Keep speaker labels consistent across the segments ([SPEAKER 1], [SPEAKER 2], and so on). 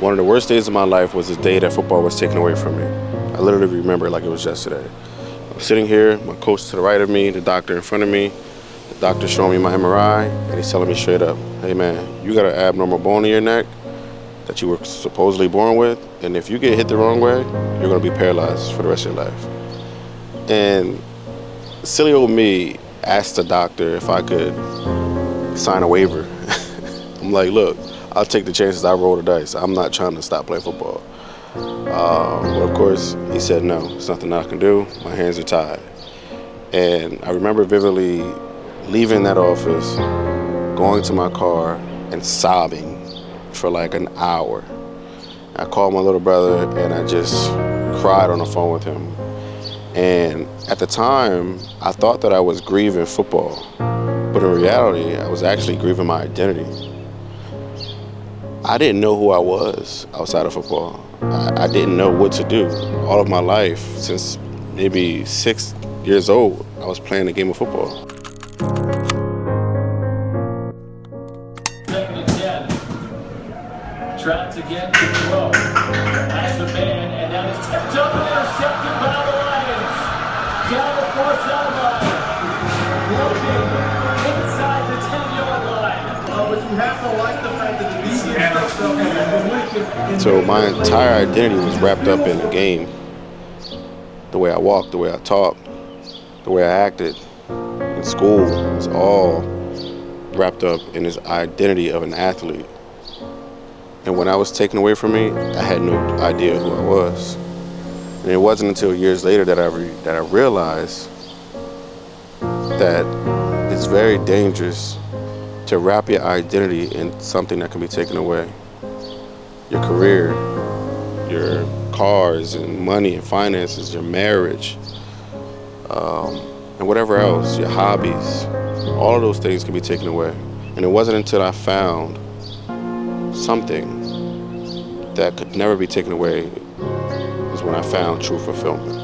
[SPEAKER 1] One of the worst days of my life was the day that football was taken away from me. I literally remember it like it was yesterday. I was sitting here, my coach to the right of me, the doctor in front of me. The doctor showing me my MRI, and he's telling me straight up, hey man, you got an abnormal bone in your neck that you were supposedly born with, and if you get hit the wrong way, you're gonna be paralyzed for the rest of your life. And silly old me asked the doctor if I could sign a waiver. I'm like, look, I'll take the chances. I roll the dice. I'm not trying to stop playing football. But of course, he said no. It's nothing I can do. My hands are tied. And I remember vividly leaving that office, going to my car, and sobbing for like an hour. I called my little brother, and I just cried on the phone with him. And at the time, I thought that I was grieving football. But in reality, I was actually grieving my identity. I didn't know who I was outside of football. I didn't know what to do. All of my life, since maybe 6 years old, I was playing a game of football.
[SPEAKER 2] Second and 10. Trapped again to throw. Has a man, and that is tipped up and intercepted by the Lions. Down the far sideline. Loading inside the 10-yard line. But you have to like the fact that the
[SPEAKER 1] So my entire identity was wrapped up in the game. The way I walked, the way I talked, the way I acted in school was all wrapped up in this identity of an athlete. And when I was taken away from me, I had no idea who I was. And it wasn't until years later that I realized that it's very dangerous to wrap your identity in something that can be taken away. Your career, your cars and money and finances, your marriage, and whatever else, your hobbies, all of those things can be taken away. And it wasn't until I found something that could never be taken away is when I found true fulfillment.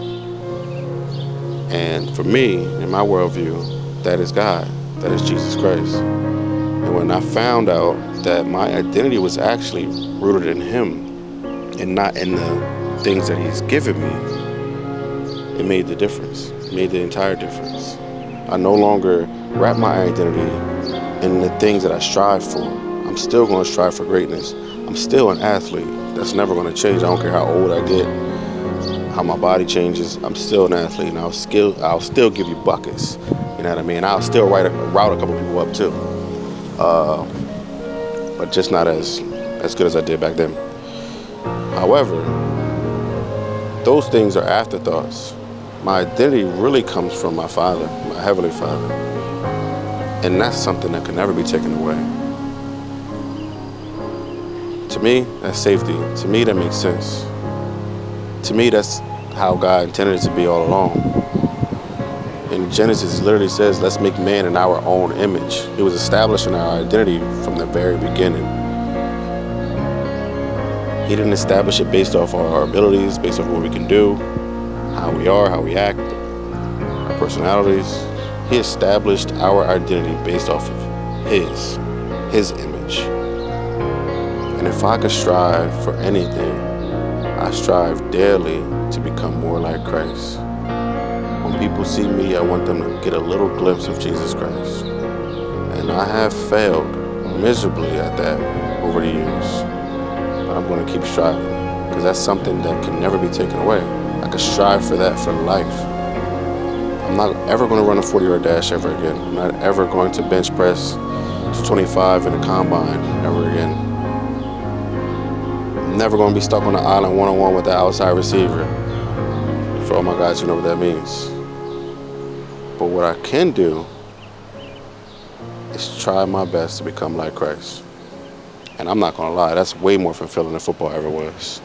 [SPEAKER 1] And for me, in my worldview, that is God, that is Jesus Christ. And when I found out that my identity was actually rooted in Him and not in the things that He's given me, it made the difference. It made the entire difference. I no longer wrap my identity in the things that I strive for. I'm still going to strive for greatness. I'm still an athlete. That's never going to change. I don't care how old I get, how my body changes. I'm still an athlete, and I'll still give you buckets. You know what I mean? I'll still route a couple people up too. But just not as good as I did back then. However, those things are afterthoughts. My identity really comes from my Father, my Heavenly Father. And that's something that can never be taken away. To me, that's safety. To me, that makes sense. To me, that's how God intended it to be all along. In Genesis, it literally says, let's make man in our own image. He was establishing our identity from the very beginning. He didn't establish it based off our abilities, based off what we can do, how we are, how we act, our personalities. He established our identity based off of His image. And if I could strive for anything, I strive daily to become more like Christ. When people see me, I want them to get a little glimpse of Jesus Christ. And I have failed miserably at that over the years. But I'm going to keep striving, because that's something that can never be taken away. I could strive for that for life. I'm not ever going to run a 40-yard dash ever again. I'm not ever going to bench press to 25 in a combine ever again. I'm never going to be stuck on the island one-on-one with the outside receiver. For all my guys who know what that means. But what I can do is try my best to become like Christ. And I'm not going to lie, that's way more fulfilling than football ever was.